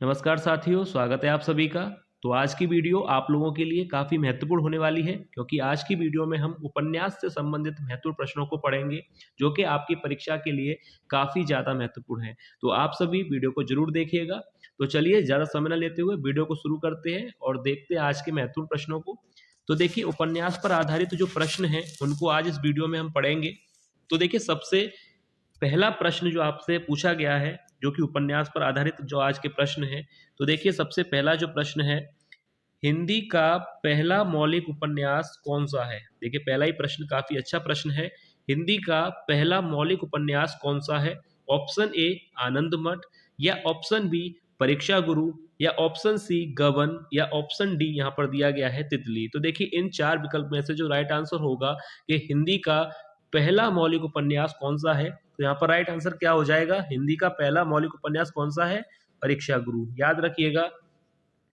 नमस्कार साथियों, स्वागत है आप सभी का। तो आज की वीडियो आप लोगों के लिए काफ़ी महत्वपूर्ण होने वाली है, क्योंकि आज की वीडियो में हम उपन्यास से संबंधित महत्वपूर्ण प्रश्नों को पढ़ेंगे, जो कि आपकी परीक्षा के लिए काफ़ी ज़्यादा महत्वपूर्ण है। तो आप सभी वीडियो को जरूर देखिएगा। तो चलिए ज़्यादा समय न लेते हुए वीडियो को शुरू करते हैं और देखते हैं आज के महत्वपूर्ण प्रश्नों को। तो देखिए, उपन्यास पर आधारित जो प्रश्न हैं उनको आज इस वीडियो में हम पढ़ेंगे। तो देखिए, सबसे पहला प्रश्न जो आपसे पूछा गया है, जो कि उपन्यास पर आधारित जो आज के प्रश्न है, तो देखिए सबसे पहला जो प्रश्न है, हिंदी का पहला मौलिक उपन्यास कौन सा है? देखिए पहला ही प्रश्न काफी अच्छा प्रश्न है। हिंदी का पहला मौलिक उपन्यास कौन सा है? ऑप्शन ए आनंद मठ, या ऑप्शन बी परीक्षा गुरु, या ऑप्शन सी गबन, या ऑप्शन डी यहाँ पर दिया गया है तितली। तो देखिए इन चार विकल्प में से जो राइट आंसर होगा कि हिंदी का पहला मौलिक उपन्यास कौन सा है, तो यहाँ पर राइट आंसर क्या हो जाएगा? हिंदी का पहला मौलिक उपन्यास कौन सा है? परीक्षा गुरु। याद रखिएगा,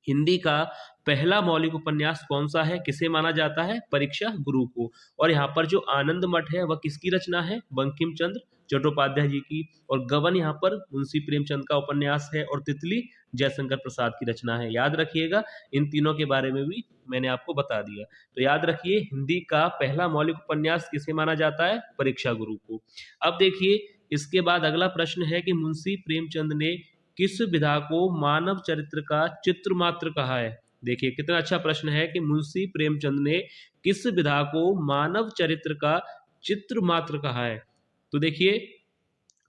हिंदी का पहला मौलिक उपन्यास कौन सा है? किसे माना जाता है? परीक्षा गुरु को। और यहाँ पर जो आनंद मठ है वह किसकी रचना है? बंकिम चंद्र चट्टोपाध्याय जी की। और गबन यहाँ पर मुंशी प्रेमचंद का उपन्यास है, और तितली जयशंकर प्रसाद की रचना है। याद रखिएगा, इन तीनों के बारे में भी मैंने आपको बता दिया। तो याद रखिए, हिंदी का पहला मौलिक उपन्यास किसे माना जाता है? परीक्षा गुरु को। अब देखिए, इसके बाद अगला प्रश्न है कि मुंशी प्रेमचंद ने किस विधा को मानव चरित्र का चित्र मात्र कहा है? देखिए कितना अच्छा प्रश्न है कि मुंशी प्रेमचंद ने किस विधा को मानव चरित्र का चित्र मात्र कहा है। तो देखिए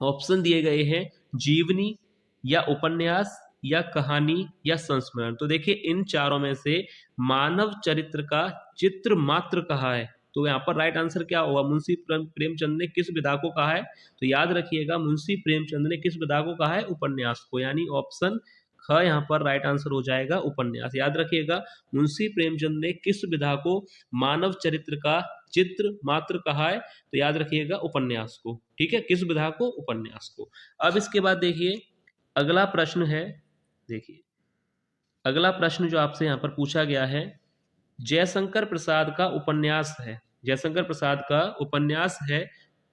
ऑप्शन दिए गए हैं, जीवनी, या उपन्यास, या कहानी, या संस्मरण। तो देखिए इन चारों में से मानव चरित्र का चित्र मात्र कहा है, तो यहाँ पर राइट आंसर क्या होगा? मुंशी प्रेमचंद ने किस विधा को कहा है? तो याद रखिएगा, मुंशी प्रेमचंद ने किस विधा को कहा है? उपन्यास को। यानी ऑप्शन ख यहाँ पर राइट आंसर हो जाएगा, उपन्यास। याद रखिएगा, मुंशी प्रेमचंद ने किस विधा को मानव चरित्र का चित्र मात्र कहा है? तो याद रखिएगा, उपन्यास को। ठीक है, किस विधा को? उपन्यास को। अब इसके बाद देखिए अगला प्रश्न है। देखिए अगला प्रश्न जो आपसे यहाँ पर पूछा गया है, जयशंकर प्रसाद का उपन्यास है। जयशंकर प्रसाद का उपन्यास है,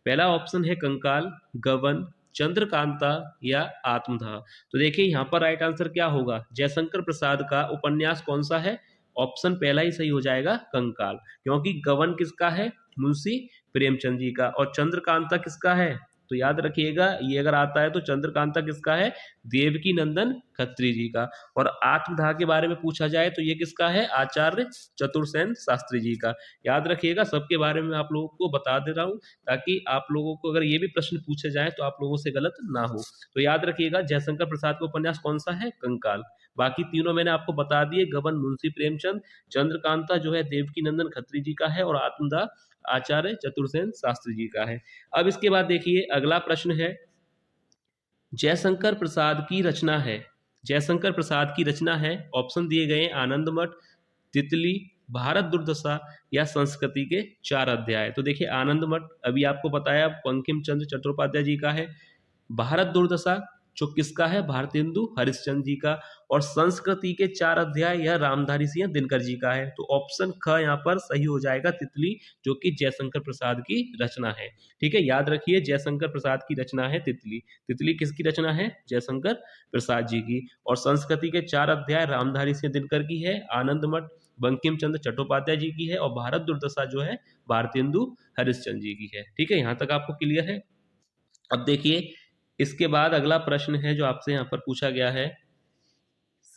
पहला ऑप्शन है कंकाल, गबन, चंद्रकांता, या आत्मदाह। तो देखिए यहाँ पर राइट आंसर क्या होगा? जयशंकर प्रसाद का उपन्यास कौन सा है? ऑप्शन पहला ही सही हो जाएगा, कंकाल। क्योंकि गबन किसका है? मुंशी प्रेमचंद जी का। और चंद्रकांता किसका है? तो याद रखिएगा, ये अगर आता है तो चंद्रकांता किसका है? देवकी नंदन खत्री जी का। और आत्मदाह के बारे में पूछा जाए तो ये किसका है? आचार्य चतुर्सेन शास्त्री जी का। याद रखिएगा, सबके बारे में आप लोगों को बता दे रहा हूँ, ताकि आप लोगों को अगर ये भी प्रश्न पूछे जाए तो आप लोगों से गलत ना हो। तो याद रखिएगा, जयशंकर प्रसाद का उपन्यास कौन सा है? कंकाल। बाकी तीनों मैंने आपको बता दिए, गबन मुंशी प्रेमचंद, चंद्रकांता जो है देवकी नंदन खत्री जी का है, और आत्मदाह आचार्य चतुर्सेन शास्त्री जी का है। अब इसके बाद देखिए अगला प्रश्न है, जयशंकर प्रसाद की रचना है। जयशंकर प्रसाद की रचना है, ऑप्शन दिए गए आनंद मठ, तितली, भारत दुर्दशा, या संस्कृति के चार अध्याय। तो देखिए आनंद मठ अभी आपको बताया बंकिम चंद्र चट्टोपाध्याय जी का है, भारत दुर्दशा जो किसका है? भारतेंदु हरिश्चंद्र जी का, और संस्कृति के चार अध्याय यह रामधारी सिंह दिनकर जी का है। तो ऑप्शन ख यहाँ पर सही हो जाएगा, तितली, जो कि जयशंकर प्रसाद की रचना है। ठीक है, याद रखिए, जयशंकर प्रसाद की रचना है तितली। तितली किसकी रचना है? जयशंकर प्रसाद जी की। और संस्कृति के चार अध्याय रामधारी सिंह दिनकर की है, आनंद मठ बंकिम चंद्र चट्टोपाध्याय जी की है, और भारत दुर्दशा जो है भारतेंदु हरिश्चंद्र जी की है। ठीक है, यहाँ तक आपको क्लियर है। अब देखिए इसके बाद अगला प्रश्न है जो आपसे यहाँ पर पूछा गया है,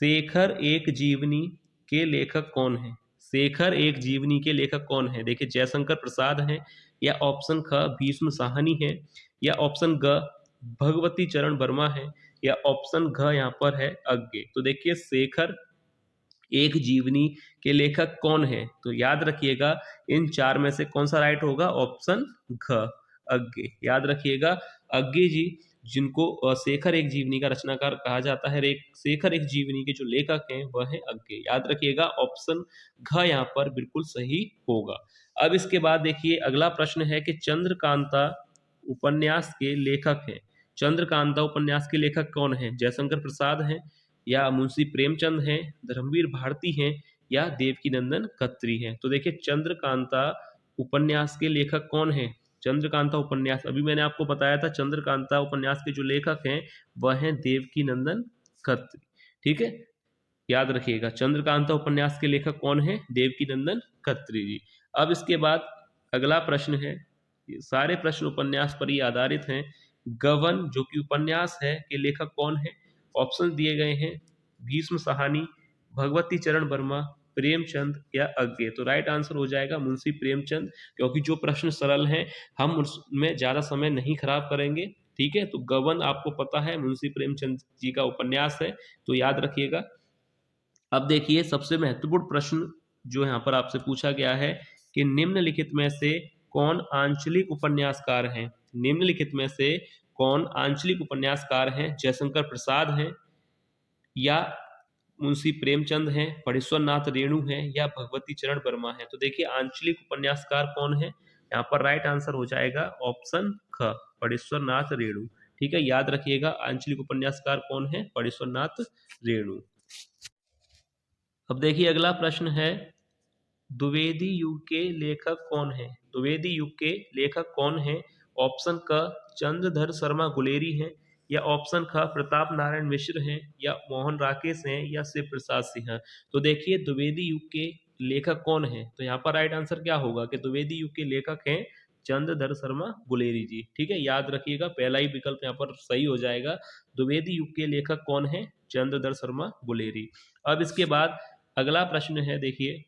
शेखर एक जीवनी के लेखक कौन है? शेखर एक जीवनी के लेखक कौन है? देखिए जयशंकर प्रसाद हैं, या ऑप्शन ख भीष्म साहनी है, या ऑप्शन ग भगवती चरण वर्मा है, या ऑप्शन घ यहाँ पर है अज्ञे। तो देखिए शेखर एक जीवनी के लेखक कौन है? तो याद रखिएगा, इन चार में से कौन सा राइट होगा? ऑप्शन घ अज्ञे। याद रखिएगा, अज्ञे जी, जिनको शेखर एक जीवनी का रचनाकार कहा जाता है, शेखर एक जीवनी के जो लेखक हैं वह है अज्ञे। याद रखिएगा, ऑप्शन घ यहाँ पर बिल्कुल सही होगा। अब इसके बाद देखिए अगला प्रश्न है कि चंद्रकांता उपन्यास के लेखक हैं। चंद्रकांता उपन्यास के लेखक कौन है? जयशंकर प्रसाद हैं, या मुंशी प्रेमचंद हैं, धर्मवीर भारती हैं, या देवकी नंदन खत्री हैं। तो देखिए चंद्रकांता उपन्यास के लेखक कौन है? चंद्रकांता उपन्यास, अभी मैंने आपको बताया था, चंद्रकांता उपन्यास के जो लेखक हैं वह हैं देवकी नंदन खत्री। ठीक है, याद रखिएगा। चंद्रकांता उपन्यास के लेखक कौन है? देवकीनंदन खत्री जी। अब इसके बाद अगला प्रश्न है, ये सारे प्रश्न उपन्यास पर ही आधारित हैं। गबन जो कि उपन्यास है के लेखक कौन है? ऑप्शन दिए गए हैं, भीष्म साहनी, भगवती चरण वर्मा, प्रेमचंद या अज्ञे। तो राइट आंसर हो जाएगा मुंशी प्रेमचंद, क्योंकि जो प्रश्न सरल हैं हम उसमें ज़्यादा समय नहीं खराब करेंगे। ठीक है, तो गबन आपको पता है मुंशी प्रेमचंद जी का उपन्यास है, तो याद रखिएगा। अब देखिए सबसे महत्वपूर्ण प्रश्न जो यहाँ पर आपसे पूछा गया है कि निम्नलिखित में से कौन आंचलिक उपन्यासकार हैं? निम्नलिखित में से कौन आंचलिक उपन्यासकार हैं? जयशंकर प्रसाद हैं, या मुंशी प्रेमचंद हैं, परेश्वर नाथ रेणु हैं, या भगवती चरण वर्मा हैं? तो देखिए आंचलिक उपन्यासकार कौन है, यहाँ पर राइट आंसर हो जाएगा ऑप्शन ख, परेश्वर नाथ रेणु। ठीक है, याद रखिएगा आंचलिक उपन्यासकार कौन है? परेश्वर नाथ रेणु। अब देखिए अगला प्रश्न है, द्विवेदी युग के लेखक कौन है? द्विवेदी युग के लेखक कौन है? ऑप्शन क चंद्रधर शर्मा गुलेरी हैं, या ऑप्शन ख प्रताप नारायण मिश्र हैं, या मोहन राकेश हैं, या शिव प्रसाद सिंह हैं। तो देखिए द्विवेदी युग के लेखक कौन है, तो यहाँ पर राइट आंसर क्या होगा कि द्विवेदी युग के लेखक हैं चंद्रधर शर्मा गुलेरी जी। ठीक है, याद रखिएगा पहला ही विकल्प यहाँ पर सही हो जाएगा। द्विवेदी युग के लेखक कौन है? चंद्रधर शर्मा गुलेरी। अब इसके बाद अगला प्रश्न है, देखिए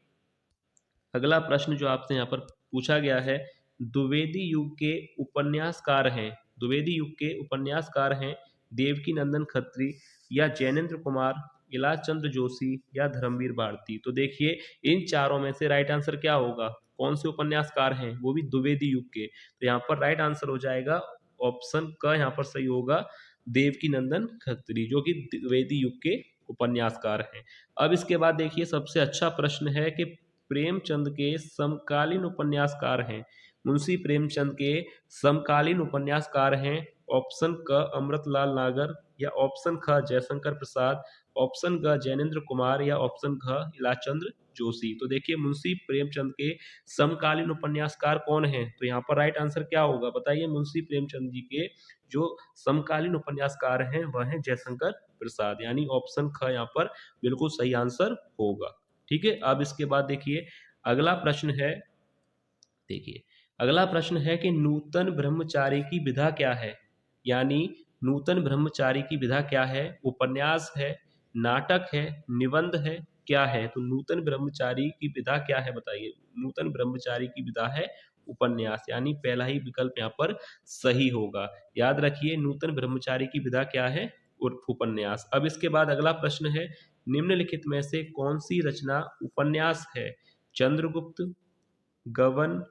अगला प्रश्न जो आपसे यहाँ पर पूछा गया है, द्विवेदी युग के उपन्यासकार हैं, द्विवेदी युग के उपन्यासकार हैं देवकीनंदन खत्री, या जैनेन्द्र कुमार, इलाज चंद्र जोशी, या धर्मवीर भारती। तो देखिए इन चारों में से राइट आंसर क्या होगा, कौन से उपन्यासकार हैं, वो भी द्विवेदी युग के? तो यहाँ पर राइट आंसर हो जाएगा ऑप्शन क, यहाँ पर सही होगा देवकीनंदन खत्री, जो कि द्विवेदी युग के उपन्यासकार हैं। अब इसके बाद देखिए सबसे अच्छा प्रश्न है कि प्रेमचंद के समकालीन उपन्यासकार हैं, मुंशी प्रेमचंद के समकालीन उपन्यासकार हैं। ऑप्शन क अमृतलाल नागर, या ऑप्शन ख जयशंकर प्रसाद, ऑप्शन ग जैनेन्द्र कुमार, या ऑप्शन घ इलाचंद्र जोशी। तो देखिए मुंशी प्रेमचंद के समकालीन उपन्यासकार कौन हैं, तो यहाँ पर राइट आंसर क्या होगा बताइए? मुंशी प्रेमचंद जी के जो समकालीन उपन्यासकार हैं वह हैं जयशंकर प्रसाद, यानी ऑप्शन ख यहाँ पर बिल्कुल सही आंसर होगा। ठीक है, अब इसके बाद देखिए अगला प्रश्न है, देखिए अगला प्रश्न है कि नूतन ब्रह्मचारी की विधा क्या है? यानी नूतन ब्रह्मचारी की विधा क्या है? उपन्यास है, नाटक है, निबंध है, क्या है? तो नूतन ब्रह्मचारी की विधा क्या है बताइए? नूतन ब्रह्मचारी की विधा है उपन्यास, यानी पहला ही विकल्प यहाँ पर सही होगा। याद रखिए नूतन ब्रह्मचारी की विधा क्या है? उपन्यास। अब इसके बाद अगला प्रश्न है, निम्नलिखित में से कौन सी रचना उपन्यास है? चंद्रगुप्त, गबन,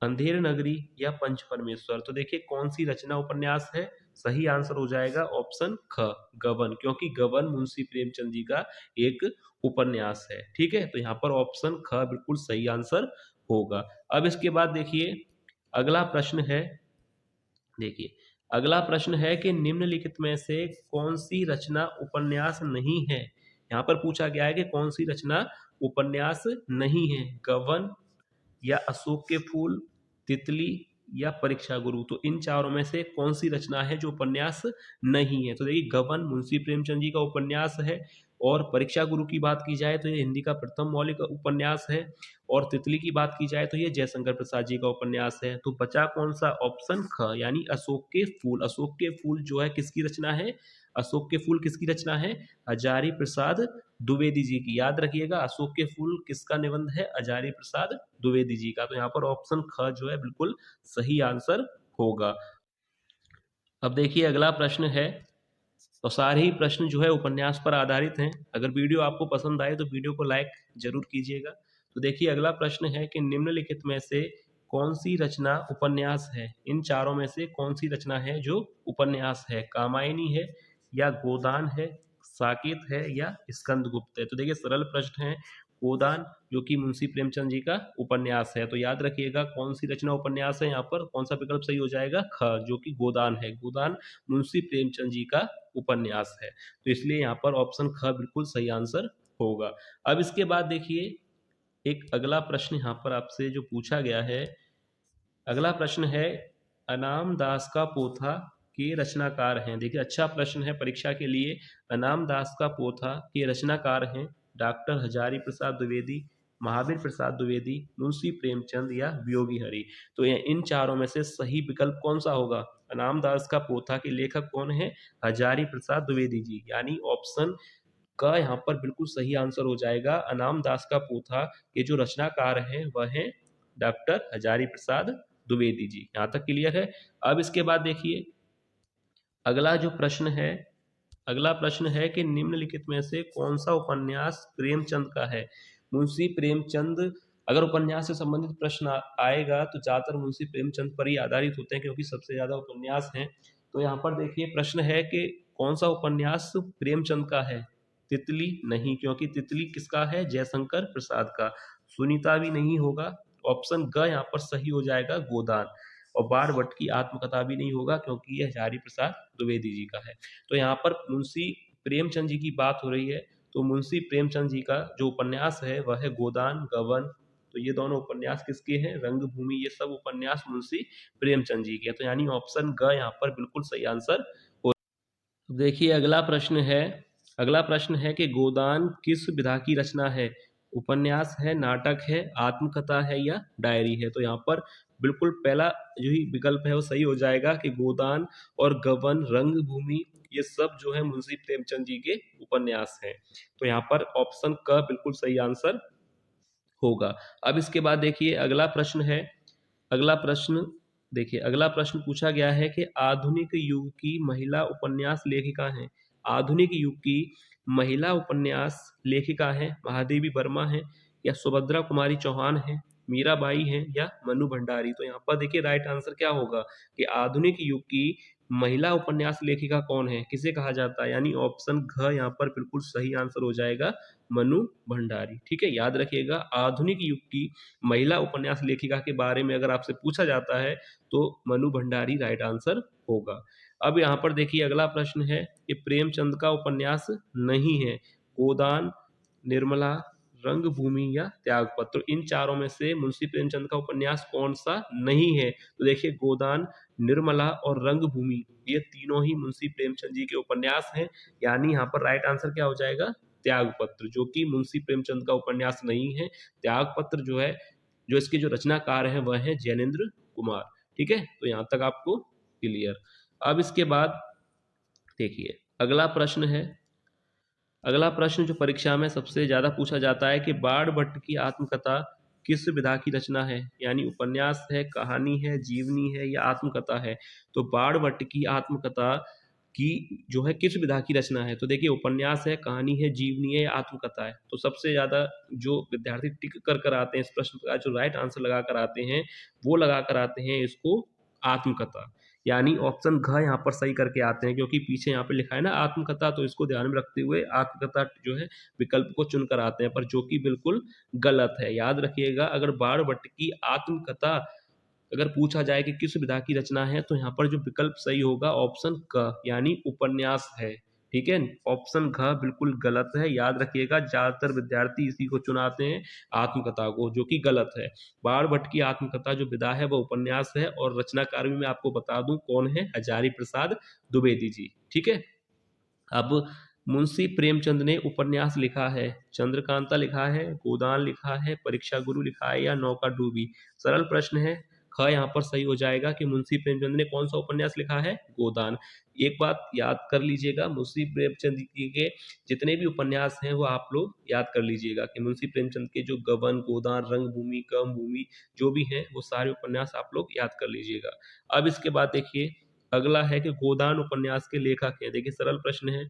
अंधेर नगरी, या पंच परमेश्वर। तो देखिए कौन सी रचना उपन्यास है? सही आंसर हो जाएगा ऑप्शन ख, गबन, क्योंकि गबन मुंशी प्रेमचंद जी का एक उपन्यास है। ठीक है, तो यहाँ पर ऑप्शन ख बिल्कुल सही आंसर होगा। अब इसके बाद देखिए अगला प्रश्न है, देखिए अगला प्रश्न है कि निम्नलिखित में से कौन सी रचना उपन्यास नहीं है? यहाँ पर पूछा गया है कि कौन सी रचना उपन्यास नहीं है, गबन, या अशोक के फूल, तितली, या परीक्षा गुरु। तो इन चारों में से कौन सी रचना है जो उपन्यास नहीं है? तो देखिए गबन मुंशी प्रेमचंद जी का उपन्यास है, और परीक्षा गुरु की बात की जाए तो ये हिंदी का प्रथम मौलिक उपन्यास है, और तितली की बात की जाए तो ये जयशंकर प्रसाद जी का उपन्यास है। तो बचा कौन सा? ऑप्शन ख, यानी अशोक के फूल। अशोक के फूल जो है किसकी रचना है? अशोक के फूल किसकी रचना है? हजारी प्रसाद द्विवेदी जी की। याद रखिएगा अशोक के फूल किसका निबंध है? हजारी प्रसाद द्विवेदी जी का। तो यहाँ पर ऑप्शन ख जो है बिल्कुल सही आंसर होगा। अब देखिए अगला प्रश्न है, तो सारे ही प्रश्न जो है उपन्यास पर आधारित हैं। अगर वीडियो आपको पसंद आए तो वीडियो को लाइक जरूर कीजिएगा। तो देखिए अगला प्रश्न है कि निम्नलिखित में से कौन सी रचना उपन्यास है? इन चारों में से कौन सी रचना है जो उपन्यास है? कामायनी है, या गोदान है, साकेत है, या स्कंदगुप्त है? तो देखिए सरल प्रश्न है। गोदान जो कि मुंशी प्रेमचंद जी का उपन्यास है, तो याद रखिएगा कौन सी रचना उपन्यास है, यहाँ पर कौन सा विकल्प सही हो जाएगा? ख, जो कि गोदान है। गोदान मुंशी प्रेमचंद जी का उपन्यास है, तो इसलिए यहाँ पर ऑप्शन ख बिल्कुल सही आंसर होगा। अब इसके बाद देखिए एक अगला प्रश्न यहाँ पर आपसे जो पूछा गया है, अगला प्रश्न है, अनाम दास का पोथा के रचनाकार हैं? देखिए अच्छा प्रश्न है परीक्षा के लिए। अनाम दास का पोथा के रचनाकार हैं डॉक्टर हजारी प्रसाद द्विवेदी, महावीर प्रसाद द्विवेदी, मुंशी प्रेमचंद या वियोगी हरि। तो इन चारों में से सही विकल्प कौन सा होगा? अनाम दास का पोथा के लेखक कौन है? हजारी प्रसाद द्विवेदी जी, यानी ऑप्शन का यहाँ पर बिल्कुल सही आंसर हो जाएगा। अनाम दास का पोथा के जो रचनाकार हैं वह है डॉक्टर हजारी प्रसाद द्विवेदी जी। यहाँ तक क्लियर है। अब इसके बाद देखिए अगला जो प्रश्न है, अगला प्रश्न है कि निम्नलिखित में से कौन सा उपन्यास प्रेमचंद का है? मुंशी प्रेमचंद, अगर उपन्यास से संबंधित प्रश्न आएगा तो ज्यादातर मुंशी प्रेमचंद पर ही आधारित होते हैं क्योंकि सबसे ज्यादा उपन्यास हैं। तो यहाँ पर देखिए प्रश्न है कि कौन सा उपन्यास प्रेमचंद का है? तितली नहीं, क्योंकि तितली किसका है? जयशंकर प्रसाद का। सुनीता भी नहीं होगा। ऑप्शन ग यहाँ पर सही हो जाएगा, गोदान। और बाण भट्ट की आत्मकथा भी नहीं होगा क्योंकि यह हजारी प्रसाद द्विवेदी जी का है। तो यहाँ पर मुंशी प्रेमचंद जी की बात हो रही है, तो मुंशी प्रेमचंद जी का जो उपन्यास है वह है गोदान, गबन। तो ये दोनों उपन्यास किसके हैं? रंगभूमि। ये सब उपन्यास मुंशी प्रेमचंद जी के। तो यानी ऑप्शन ग यहाँ पर बिल्कुल सही आंसर हो। देखिए अगला प्रश्न है, अगला प्रश्न है कि गोदान किस विधा की रचना है? उपन्यास है, नाटक है, आत्मकथा है या डायरी है? तो यहाँ पर बिल्कुल पहला जो ही विकल्प है वो सही हो जाएगा कि गोदान और गबन, रंगभूमि, ये सब जो है मुंशी प्रेमचंद जी के उपन्यास हैं। तो यहाँ पर ऑप्शन क बिल्कुल सही आंसर होगा। अब इसके बाद देखिए अगला प्रश्न है, अगला प्रश्न देखिए अगला प्रश्न पूछा गया है कि आधुनिक युग की महिला उपन्यास लेखिका हैं। आधुनिक युग की महिला उपन्यास लेखिका हैं महादेवी वर्मा हैं या सुभद्रा कुमारी चौहान हैं, मीराबाई हैं या मनु भंडारी। तो यहाँ पर देखिए राइट आंसर क्या होगा कि आधुनिक युग की महिला उपन्यास लेखिका कौन है, किसे कहा जाता है? यानी ऑप्शन घ यहाँ पर बिल्कुल सही आंसर हो जाएगा, मनु भंडारी। ठीक है, याद रखिएगा आधुनिक युग की महिला उपन्यास लेखिका के बारे में अगर आपसे पूछा जाता है तो मनु भंडारी राइट आंसर होगा। अब यहाँ पर देखिए अगला प्रश्न है कि प्रेमचंद का उपन्यास नहीं है गोदान, निर्मला, रंगभूमि या त्यागपत्र। इन चारों में से मुंशी प्रेमचंद का उपन्यास कौन सा नहीं है? तो देखिए गोदान, निर्मला और रंगभूमि ये तीनों ही मुंशी प्रेमचंद जी के उपन्यास हैं। यानी यहाँ पर राइट आंसर क्या हो जाएगा? त्यागपत्र, जो कि मुंशी प्रेमचंद का उपन्यास नहीं है। त्यागपत्र जो है, जो इसके जो रचनाकार हैं वह है जैनेन्द्र कुमार। ठीक है, तो यहाँ तक आपको क्लियर। अब इसके बाद देखिए अगला प्रश्न है, अगला प्रश्न जो परीक्षा में सबसे ज्यादा पूछा जाता है कि बाण भट्ट की आत्मकथा किस विधा की रचना है? यानी उपन्यास है, कहानी है, जीवनी है या आत्मकथा है? तो बाण भट्ट की आत्मकथा की जो है किस विधा की रचना है? तो देखिए उपन्यास है, कहानी है, जीवनी है या आत्मकथा है? तो सबसे ज्यादा जो विद्यार्थी टिक कर आते हैं इस प्रश्न का जो राइट आंसर लगा कर आते हैं वो लगा कर आते हैं इसको आत्मकथा। यानी ऑप्शन घ यहाँ पर सही करके आते हैं क्योंकि पीछे यहाँ पे लिखा है ना आत्मकथा, तो इसको ध्यान में रखते हुए आत्मकथा जो है विकल्प को चुन कर आते हैं, पर जो कि बिल्कुल गलत है। याद रखिएगा अगर बाण भट्ट की आत्मकथा अगर पूछा जाए कि किस विधा की रचना है तो यहाँ पर जो विकल्प सही होगा ऑप्शन क यानी उपन्यास है। ठीक है, ऑप्शन घ बिल्कुल गलत है। याद रखिएगा ज्यादातर विद्यार्थी इसी को चुनाते हैं आत्मकथा को, जो कि गलत है। बाण भट्ट की आत्मकथा जो विधा है वह उपन्यास है और रचनाकार भी मैं आपको बता दूं कौन है, हजारी प्रसाद द्विवेदी जी। ठीक है, अब मुंशी प्रेमचंद ने उपन्यास लिखा है, चंद्रकांता लिखा है, गोदान लिखा है, परीक्षा गुरु लिखा है या नौका डूबी? सरल प्रश्न है, ख यहाँ पर सही हो जाएगा कि मुंशी प्रेमचंद ने कौन सा उपन्यास लिखा है? गोदान। एक बात याद कर लीजिएगा, मुंशी प्रेमचंद जी के जितने भी उपन्यास हैं वो आप लोग याद कर लीजिएगा कि मुंशी प्रेमचंद के जो गबन, गोदान, रंगभूमि, कर्मभूमि जो भी हैं वो सारे उपन्यास आप लोग याद कर लीजिएगा। अब इसके बाद देखिए अगला है कि गोदान उपन्यास के लेखक हैं। देखिए सरल प्रश्न है,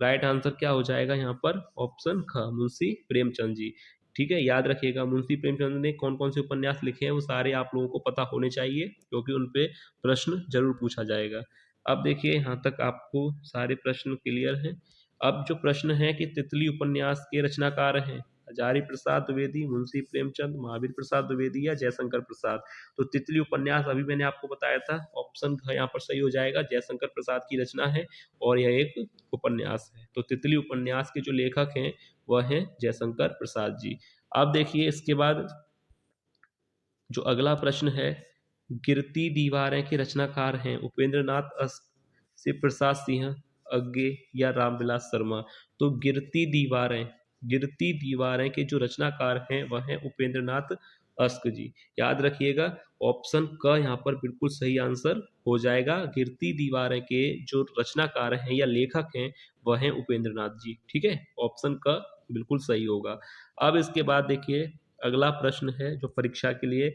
राइट आंसर क्या हो जाएगा यहाँ पर? ऑप्शन ख मुंशी प्रेमचंद जी। ठीक है, याद रखिएगा मुंशी प्रेमचंद ने कौन कौन से उपन्यास लिखे हैं वो सारे आप लोगों को पता होने चाहिए क्योंकि उन पे प्रश्न जरूर पूछा जाएगा। अब देखिए यहाँ तक आपको सारे प्रश्न क्लियर हैं। अब जो प्रश्न है कि तितली उपन्यास के रचनाकार हैं हजारी प्रसाद द्विवेदी, मुंशी प्रेमचंद, महावीर प्रसाद द्विवेदी या जयशंकर प्रसाद? तो तितली उपन्यास अभी मैंने आपको बताया था, ऑप्शन घ यहाँ पर सही हो जाएगा, जयशंकर प्रसाद की रचना है और यह एक उपन्यास है। तो तितली उपन्यास के जो लेखक हैं वह हैं जयशंकर प्रसाद जी। अब देखिए इसके बाद जो अगला प्रश्न है गिरती दीवारें के रचनाकार हैं उपेंद्रनाथ अस्त, शिव प्रसाद सिंह अग्गे या रामविलास शर्मा। तो गिरती दीवारें के जो रचनाकार हैं वह हैं उपेंद्रनाथ अस्क जी। याद रखिएगा ऑप्शन क यहाँ पर बिल्कुल सही आंसर हो जाएगा। गिरती दीवारें के जो रचनाकार हैं या लेखक हैं वह हैं उपेंद्रनाथ जी। ठीक है, ऑप्शन क बिल्कुल सही होगा। अब इसके बाद देखिए अगला प्रश्न है जो परीक्षा के लिए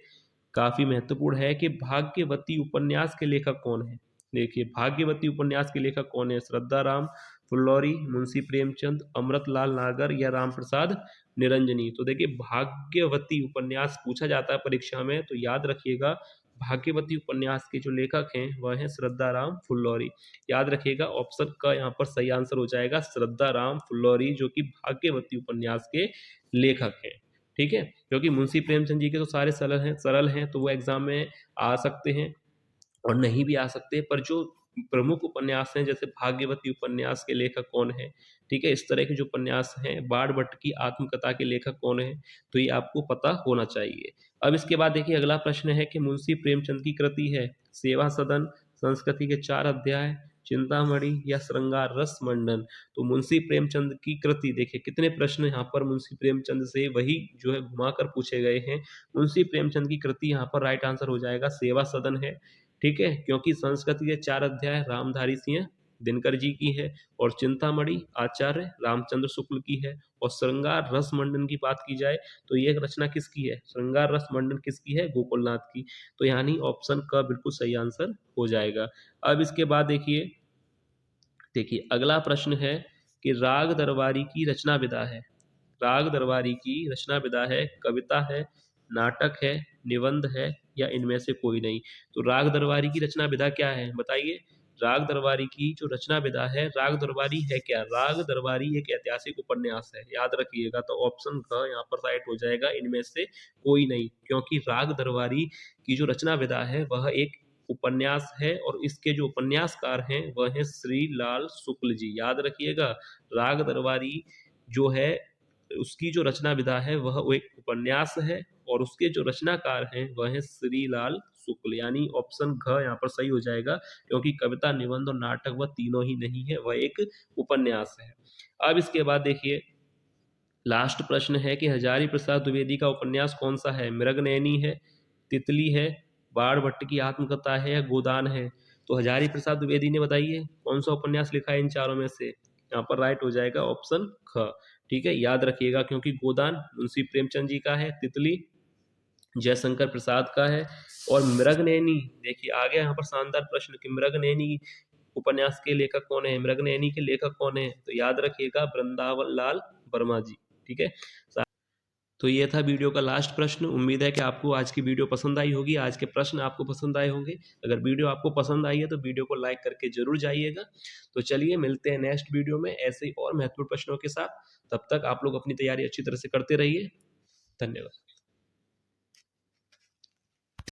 काफी महत्वपूर्ण है कि भाग्यवती उपन्यास के लेखक कौन है। देखिए भाग्यवती उपन्यास के लेखक कौन है, श्रद्धाराम फुल्लौरी, मुंशी प्रेमचंद, अमृतलाल नागर या रामप्रसाद निरंजनी। तो देखिए भाग्यवती उपन्यास पूछा जाता है परीक्षा में, तो याद रखिएगा भाग्यवती उपन्यास के जो लेखक हैं वह हैं श्रद्धाराम फुल्लौरी। याद रखिएगा ऑप्शन का यहाँ पर सही आंसर हो जाएगा श्रद्धाराम फुल्लौरी, जो कि भाग्यवती उपन्यास के लेखक हैं। ठीक है, क्योंकि मुंशी प्रेमचंद जी के तो सारे सरल हैं तो वो एग्जाम में आ सकते हैं और नहीं भी आ सकते, पर जो प्रमुख उपन्यास हैं जैसे भाग्यवती उपन्यास के लेखक कौन है, ठीक है, इस तरह के जो उपन्यास हैं, बाण भट्ट की आत्मकथा के लेखक कौन है, तो ये आपको पता होना चाहिए। अब इसके बाद देखिए अगला प्रश्न है कि मुंशी प्रेमचंद की कृति है सेवा सदन, संस्कृति के 4 अध्याय, चिंतामणि या श्रृंगार रस मंडन। तो मुंशी प्रेमचंद की कृति, देखिए कितने प्रश्न यहाँ पर मुंशी प्रेमचंद से वही जो है घुमाकर पूछे गए हैं। मुंशी प्रेमचंद की कृति यहाँ पर राइट आंसर हो जाएगा सेवा सदन है। ठीक है, क्योंकि संस्कृति के 4 अध्याय रामधारी सिंह दिनकर जी की है और चिंतामणि आचार्य रामचंद्र शुक्ल की है, और श्रृंगार रस मंडन की बात की जाए तो ये रचना किसकी है, श्रृंगार रस मंडन किसकी है, गोकुलनाथ की। तो यानी ऑप्शन का बिल्कुल सही आंसर हो जाएगा। अब इसके बाद देखिए अगला प्रश्न है कि राग दरबारी की रचना विधा है। राग दरबारी की रचना विधा है कविता है, नाटक है, निबंध है या इनमें से कोई नहीं। तो राग दरबारी की रचना विधा क्या है बताइए। राग दरबारी की जो रचना विधा है, राग दरबारी है क्या, राग दरबारी एक ऐतिहासिक उपन्यास है। याद रखिएगा, तो ऑप्शन का यहाँ पर राइट हो जाएगा इनमें से कोई नहीं, क्योंकि राग दरबारी की जो रचना विधा है वह एक उपन्यास है और इसके जो उपन्यासकार हैं वह हैं श्री लाल शुक्ल जी। याद रखिएगा राग दरबारी जो है उसकी जो रचना विधा है वह एक उपन्यास है और उसके जो रचनाकार हैं वह हैं श्रीलाल शुक्ल। यानी ऑप्शन घ यहाँ पर सही हो जाएगा, क्योंकि कविता निबंध और नाटक वह तीनों ही नहीं है, वह एक उपन्यास है। अब इसके बाद देखिए लास्ट प्रश्न है कि हजारी प्रसाद द्विवेदी का उपन्यास कौन सा है, मृगनयनी है, तितली है, बाण भट्ट की आत्मकथा है या गोदान है। तो हजारी प्रसाद द्विवेदी ने बताइए कौन सा उपन्यास लिखा है इन चारों में से। यहाँ पर राइट हो जाएगा ऑप्शन ख। ठीक है, याद रखिएगा क्योंकि गोदान मुंशी प्रेमचंद जी का है, तितली जयशंकर प्रसाद का है और मृगनयनी, देखिए आ गया यहाँ पर शानदार प्रश्न कि मृगनयनी उपन्यास के लेखक कौन है, मृगनयनी के लेखक कौन है, तो याद रखिएगा वृंदावन लाल वर्मा जी। ठीक है, तो ये था वीडियो का लास्ट प्रश्न। उम्मीद है कि आपको आज की वीडियो पसंद आई होगी, आज के प्रश्न आपको पसंद आए होंगे। अगर वीडियो आपको पसंद आई है तो वीडियो को लाइक करके जरूर जाइएगा। तो चलिए मिलते हैं नेक्स्ट वीडियो में ऐसे ही और महत्वपूर्ण प्रश्नों के साथ। तब तक आप लोग अपनी तैयारी अच्छी तरह से करते रहिए। धन्यवाद।